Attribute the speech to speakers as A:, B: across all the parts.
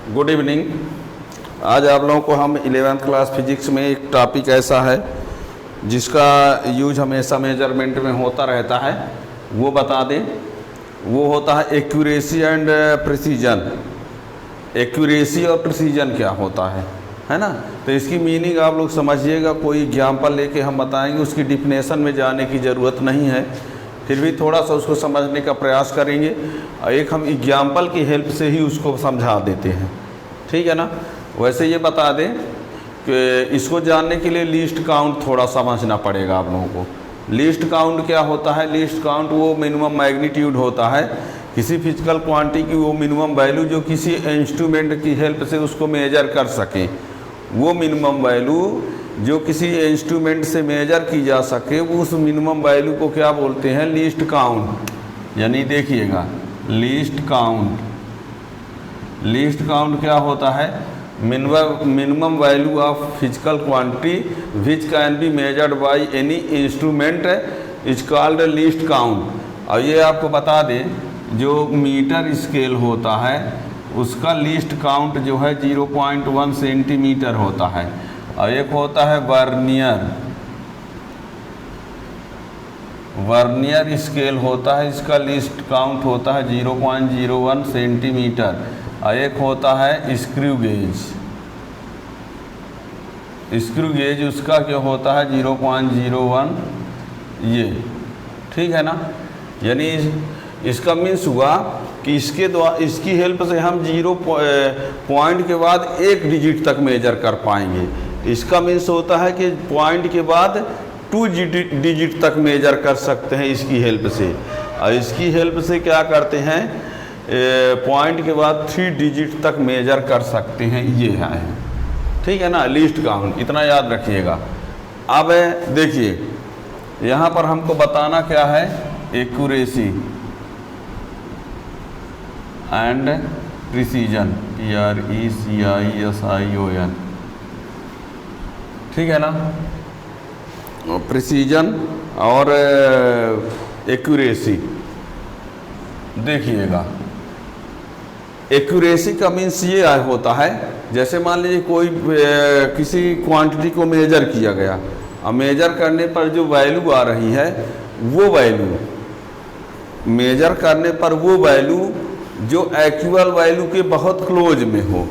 A: Good evening. आज आप लोगों को हम 11th क्लास फिजिक्स में एक टॉपिक ऐसा है जिसका यूज हमेशा मेजरमेंट में होता रहता है, वो बता दें। वो होता है एक्यूरेसी एंड प्रिसीजन। एक्यूरेसी और प्रिसीजन क्या होता है ना। तो इसकी मीनिंग आप लोग समझिएगा। कोई एग्जाम्पल लेके हम बताएंगे, उसकी डिफिनेशन में जाने की ज़रूरत नहीं है, फिर भी थोड़ा सा उसको समझने का प्रयास करेंगे और एक हम एग्जाम्पल की हेल्प से ही उसको समझा देते हैं, ठीक है ना। वैसे ये बता दें कि इसको जानने के लिए लीस्ट काउंट थोड़ा समझना पड़ेगा आप लोगों को। लीस्ट काउंट क्या होता है? लीस्ट काउंट वो मिनिमम मैग्नीट्यूड होता है किसी फिजिकल क्वांटिटी की, वो मिनिमम वैल्यू जो किसी इंस्ट्रूमेंट की हेल्प से उसको मेजर कर सकें। वो मिनिमम वैल्यू जो किसी इंस्ट्रूमेंट से मेजर की जा सके, वो उस मिनिमम वैल्यू को क्या बोलते हैं? Least count. यानी देखिएगा, लीस्ट काउंट। लीस्ट काउंट क्या होता है? Minimum value of physical quantity which can be measured by any instrument is called least count. और ये आपको बता दें, जो मीटर स्केल होता है उसका लीस्ट काउंट जो है 0.1 सेंटीमीटर होता है। और एक होता है वर्नियर। वर्नियर स्केल होता है, इसका लीस्ट काउंट होता है 0.01 सेंटीमीटर। और एक होता है स्क्रू गेज। स्क्रू गेज उसका क्या होता है? 0.01 ये, ठीक है ना। यानी इसका मीन्स हुआ कि इसके द्वारा, इसकी हेल्प से हम 0 पॉइंट के बाद 1 डिजिट तक मेजर कर पाएंगे। इसका मीन्स होता है कि पॉइंट के बाद 2 डिजिट तक मेजर कर सकते हैं इसकी हेल्प से। और इसकी हेल्प से क्या करते हैं? पॉइंट के बाद 3 डिजिट तक मेजर कर सकते हैं। ये है, ठीक है ना, लीस्ट काउंट। इतना याद रखिएगा। अब देखिए, यहाँ पर हमको बताना क्या है? एक्यूरेसी एंड प्रिसीजन, PRECISION, ठीक है ना। प्रिसीजन और एक्यूरेसी। देखिएगा, एक्यूरेसी का मीन्स ये होता है, जैसे मान लीजिए कोई किसी क्वांटिटी को मेजर किया गया और मेजर करने पर जो वैल्यू आ रही है, वो वैल्यू मेजर करने पर वो वैल्यू जो एक्चुअल वैल्यू के बहुत क्लोज में हो।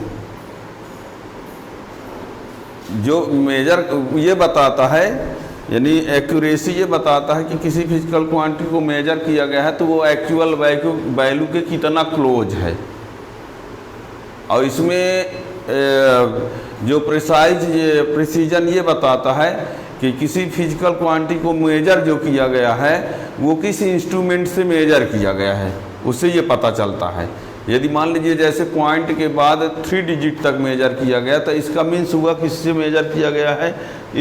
A: जो मेजर ये बताता है, यानी एक्यूरेसी ये बताता है कि किसी फिजिकल क्वांटिटी को मेजर किया गया है तो वो एक्चुअल वैल्यू के कितना क्लोज है। और इसमें जो प्रिसीजन ये बताता है कि किसी फिजिकल क्वांटिटी को मेजर जो किया गया है वो किस इंस्ट्रूमेंट से मेजर किया गया है, उससे ये पता चलता है। यदि मान लीजिए जैसे पॉइंट के बाद 3 डिजिट तक मेजर किया गया, तो इसका मीन्स हुआ किससे मेजर किया गया है?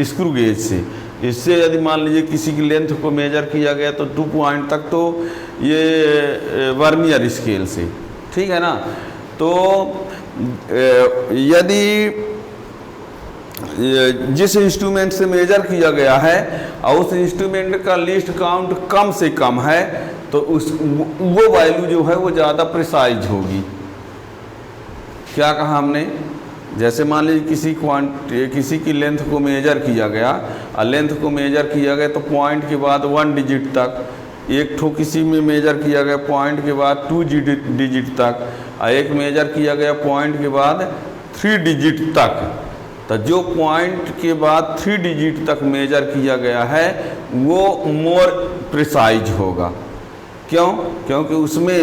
A: स्क्रू गेज से। इससे यदि मान लीजिए किसी की लेंथ को मेजर किया गया तो 2 पॉइंट तक, तो ये वर्नियर स्केल से, ठीक है ना। तो यदि जिस इंस्ट्रूमेंट से मेजर किया गया है और उस इंस्ट्रूमेंट का लीस्ट काउंट कम से कम है, तो वो वैल्यू जो है वो ज़्यादा प्रिसाइज होगी। क्या कहा हमने? जैसे मान लीजिए किसी की लेंथ को मेजर किया गया और लेंथ को मेजर किया गया तो पॉइंट के बाद 1 डिजिट तक, एक ठो किसी में मेजर किया गया पॉइंट के बाद 2 डिजिट तक, और एक मेजर किया गया पॉइंट के बाद 3 डिजिट तक। तो जो पॉइंट के बाद 3 डिजिट तक मेजर किया गया है वो मोर प्रिसाइज होगा। क्यों? क्योंकि उसमें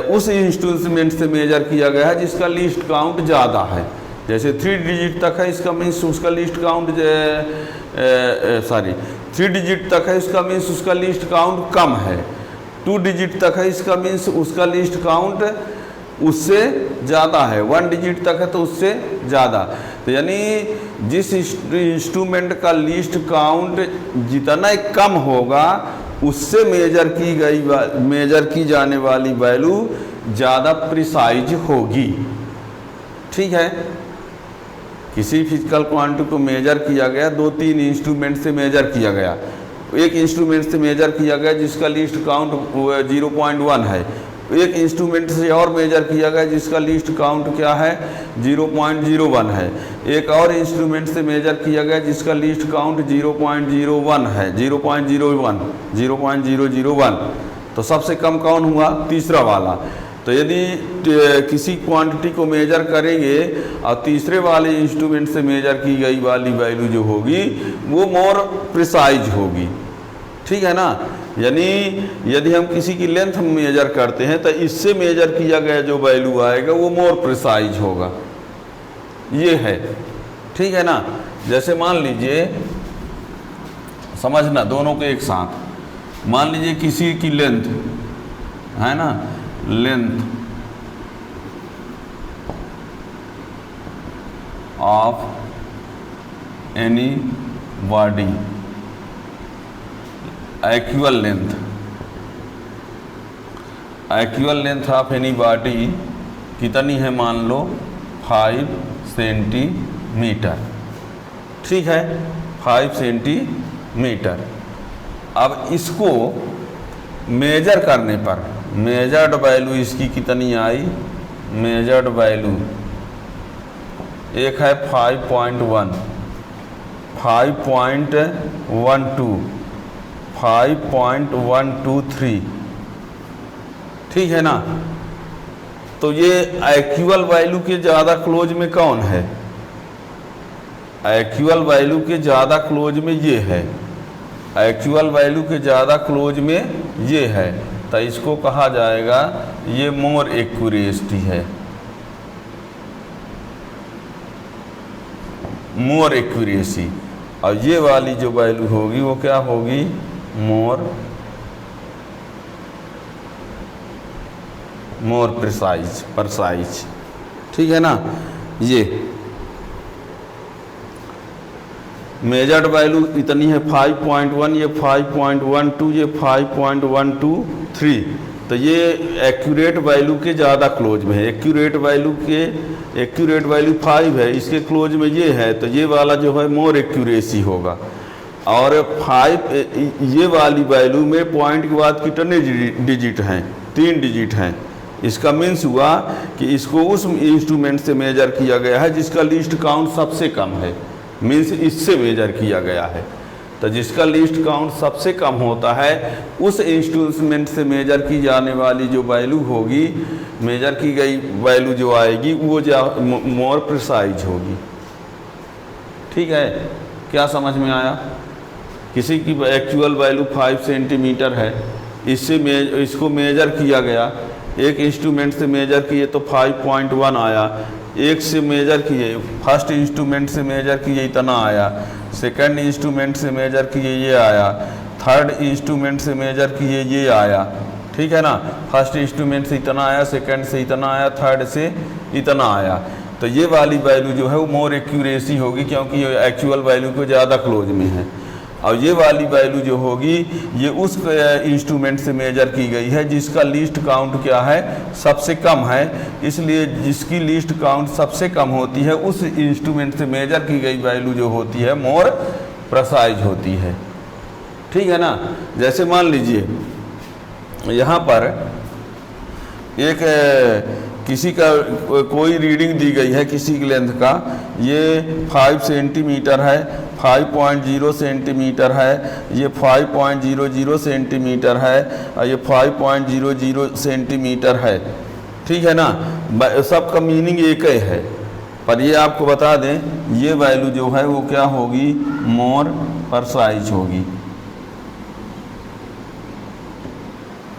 A: उस इंस्ट्रूमेंट से मेजर किया गया है जिसका लीस्ट काउंट ज़्यादा है। जैसे 3 डिजिट तक है, इसका मीन्स उसका लीस्ट काउंट 3 डिजिट तक है, इसका मीन्स उसका लीस्ट काउंट कम है। 2 डिजिट तक है, इसका मीन्स उसका लीस्ट काउंट उससे ज़्यादा है। 1 डिजिट तक है तो उससे ज़्यादा। तो यानी जिस इंस्ट्रूमेंट का लीस्ट काउंट जितना कम होगा उससे मेजर की जाने वाली वैल्यू ज़्यादा प्रिसाइज होगी, ठीक है। किसी फिजिकल क्वांटिटी को मेजर किया गया, 2-3 इंस्ट्रूमेंट से मेजर किया गया, एक इंस्ट्रूमेंट से मेजर किया गया जिसका लीस्ट काउंट 0.1 है, एक इंस्ट्रूमेंट से और मेजर किया गया जिसका लीस्ट काउंट क्या है 0.01 है, एक और इंस्ट्रूमेंट से मेजर किया गया जिसका लीस्ट काउंट 0.01 है, 0.001, तो सबसे कम कौन हुआ? तीसरा वाला। तो यदि किसी क्वांटिटी को मेजर करेंगे और तीसरे वाले इंस्ट्रूमेंट से मेजर की गई वाली वैल्यू जो होगी वो मोर प्रिसाइज होगी, ठीक है ना। यानी यदि हम किसी की लेंथ मेजर करते हैं तो इससे मेजर किया गया जो वैल्यू आएगा वो मोर प्रिसाइज होगा, ये है, ठीक है ना। जैसे मान लीजिए, समझना दोनों को एक साथ, मान लीजिए किसी की लेंथ है ना, length of any body, actual length of any body कितनी है? मान लो 5 सेंटीमीटर, ठीक है, 5 सेंटीमीटर। अब इसको मेजर करने पर मेजर्ड वैल्यू इसकी कितनी आई? मेजर्ड वैल्यू एक है 5.1, 5.12, 5.123, ठीक है ना। तो ये एक्चुअल वैल्यू के ज़्यादा क्लोज में कौन है? एक्चुअल वैल्यू के ज़्यादा क्लोज में ये है, एक्चुअल वैल्यू के ज़्यादा क्लोज में ये है, तो इसको कहा जाएगा ये मोर एक्यूरेसी है, मोर एक्यूरेसी। और ये वाली जो वैल्यू होगी वो क्या होगी? मोर प्रिसाइज, ठीक है ना। ये मेजर्ड वैल्यू इतनी है 5.1, ये 5.12, ये 5.123, तो ये एक्यूरेट वैल्यू के ज़्यादा क्लोज में है। एक्यूरेट वैल्यू 5 है, इसके क्लोज में ये है, तो ये वाला जो है मोर एक्यूरेसी होगा। और 5 ये वाली वैल्यू में पॉइंट के बाद कितने डिजिट हैं? 3 डिजिट हैं। इसका मीन्स हुआ कि इसको उस इंस्ट्रूमेंट से मेजर किया गया है जिसका लीस्ट काउंट सबसे कम है, मीन्स इससे मेजर किया गया है। तो जिसका लीस्ट काउंट सबसे कम होता है उस इंस्ट्रूमेंट से मेजर की जाने वाली जो वैल्यू होगी, मेजर की गई वैल्यू जो आएगी वो मोर प्रिसाइज होगी, ठीक है। क्या समझ में आया? किसी की एक्चुअल वैल्यू 5 सेंटीमीटर है, इसको मेजर किया गया, एक इंस्ट्रूमेंट से मेजर किए तो 5.1 आया, एक से मेजर किए, फर्स्ट इंस्ट्रूमेंट से मेजर किए इतना आया, सेकंड इंस्ट्रूमेंट से मेजर किए ये आया, थर्ड इंस्ट्रूमेंट से मेजर किए ये आया, ठीक है ना। फर्स्ट इंस्ट्रूमेंट से इतना आया, सेकंड से इतना आया, थर्ड से इतना आया, तो ये वाली वैल्यू जो है वो मोर एक्यूरेसी होगी क्योंकि ये एक्चुअल वैल्यू को ज़्यादा क्लोज में है। और ये वाली वैल्यू जो होगी ये उस इंस्ट्रूमेंट से मेजर की गई है जिसका लीस्ट काउंट क्या है? सबसे कम है, इसलिए जिसकी लीस्ट काउंट सबसे कम होती है उस इंस्ट्रूमेंट से मेजर की गई वैल्यू जो होती है मोर प्रिसाइज होती है, ठीक है ना। जैसे मान लीजिए यहाँ पर एक किसी का कोई रीडिंग दी गई है किसी की लेंथ का, ये 5 सेंटीमीटर है, 5.0 सेंटीमीटर है, ये 5.00 सेंटीमीटर है और ये 5.00 सेंटीमीटर है, ठीक है ना। सबका मीनिंग एक ही है, पर ये आपको बता दें ये वैल्यू जो है वो क्या होगी? मोर प्रिसाइज होगी।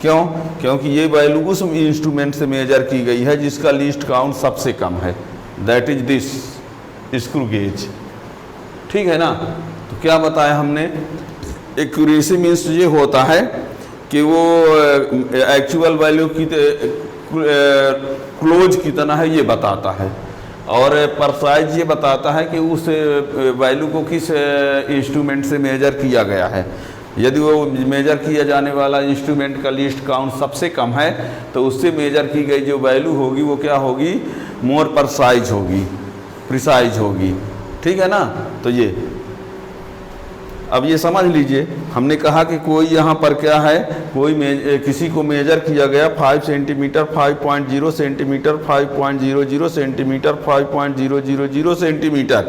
A: क्यों? क्योंकि ये वैल्यू उस इंस्ट्रूमेंट से मेजर की गई है जिसका लीस्ट काउंट सबसे कम है, that is this screw gauge, ठीक है ना। तो क्या बताया हमने? एक्यूरेसी मीन्स ये होता है कि वो एक्चुअल वैल्यू की क्लोज कितना है ये बताता है, और प्रिसाइज ये बताता है कि उस वैल्यू को किस इंस्ट्रूमेंट से मेजर किया गया है। यदि वो मेजर किया जाने वाला इंस्ट्रूमेंट का लीस्ट काउंट सबसे कम है तो उससे मेजर की गई जो वैल्यू होगी वो क्या होगी? मोर प्रिसाइज होगी, ठीक है ना। तो ये अब ये समझ लीजिए, हमने कहा कि कोई यहाँ पर क्या है, किसी को मेजर किया गया 5 सेंटीमीटर, 5.0 सेंटीमीटर, 5.00 सेंटीमीटर, 5.000 सेंटीमीटर।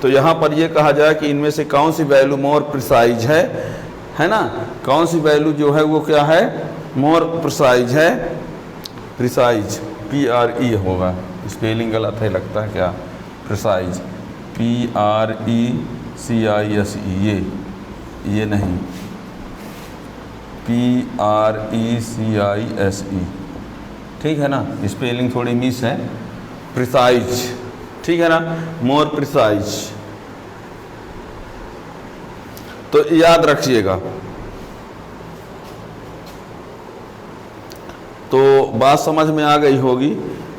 A: तो यहाँ पर ये कहा जाए कि इनमें से कौन सी वैल्यू मोर प्रिसाइज है ना, कौन सी वैल्यू जो है वो क्या है, मोर प्रिसाइज है। प्रिसाइज PRE होगा, स्पेलिंग गलत है लगता है क्या, प्रिसाइज PRECISE, ये नहीं, PRECISE, ठीक है ना, स्पेलिंग थोड़ी मिस है। प्रिसाइज, ठीक है ना, मोर प्रिसाइज। तो याद रखिएगा। तो बात समझ में आ गई होगी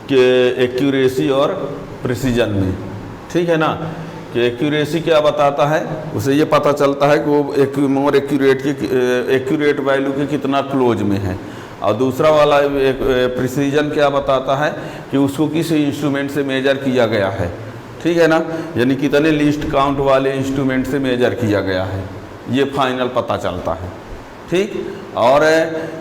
A: कि एक्यूरेसी और प्रिसीजन में, ठीक है ना, कि एक्यूरेसी क्या बताता है, उसे ये पता चलता है कि वो मोर एक्यूरेट वैल्यू के कितना क्लोज में है। और दूसरा वाला प्रिसीजन क्या बताता है कि उसको किस इंस्ट्रूमेंट से मेजर किया गया है, ठीक है ना, यानी कितने लीस्ट काउंट वाले इंस्ट्रूमेंट से मेजर किया गया है, ये फाइनल पता चलता है, ठीक। और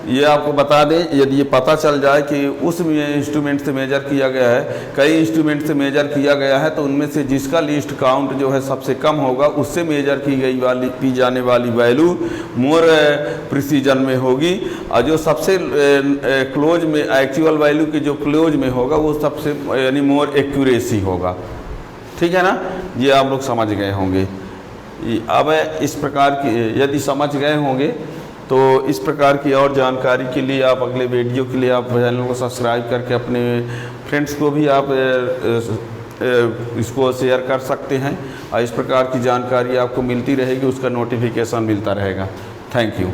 A: ये आपको बता दें, यदि ये पता चल जाए कि उस इंस्ट्रूमेंट से मेजर किया गया है, कई इंस्ट्रूमेंट से मेजर किया गया है, तो उनमें से जिसका लीस्ट काउंट जो है सबसे कम होगा, उससे मेजर की जाने वाली वैल्यू मोर प्रिसीजन में होगी। और जो सबसे क्लोज में एक्चुअल वैल्यू के जो क्लोज में होगा वो सबसे यानी मोर एक्यूरेसी होगा, ठीक है ना। ये आप लोग समझ गए होंगे। अब इस प्रकार की यदि समझ गए होंगे तो इस प्रकार की और जानकारी के लिए आप अगले वीडियो के लिए आप चैनल को सब्सक्राइब करके अपने फ्रेंड्स को भी आप इसको शेयर कर सकते हैं, और इस प्रकार की जानकारी आपको मिलती रहेगी, उसका नोटिफिकेशन मिलता रहेगा। Thank you.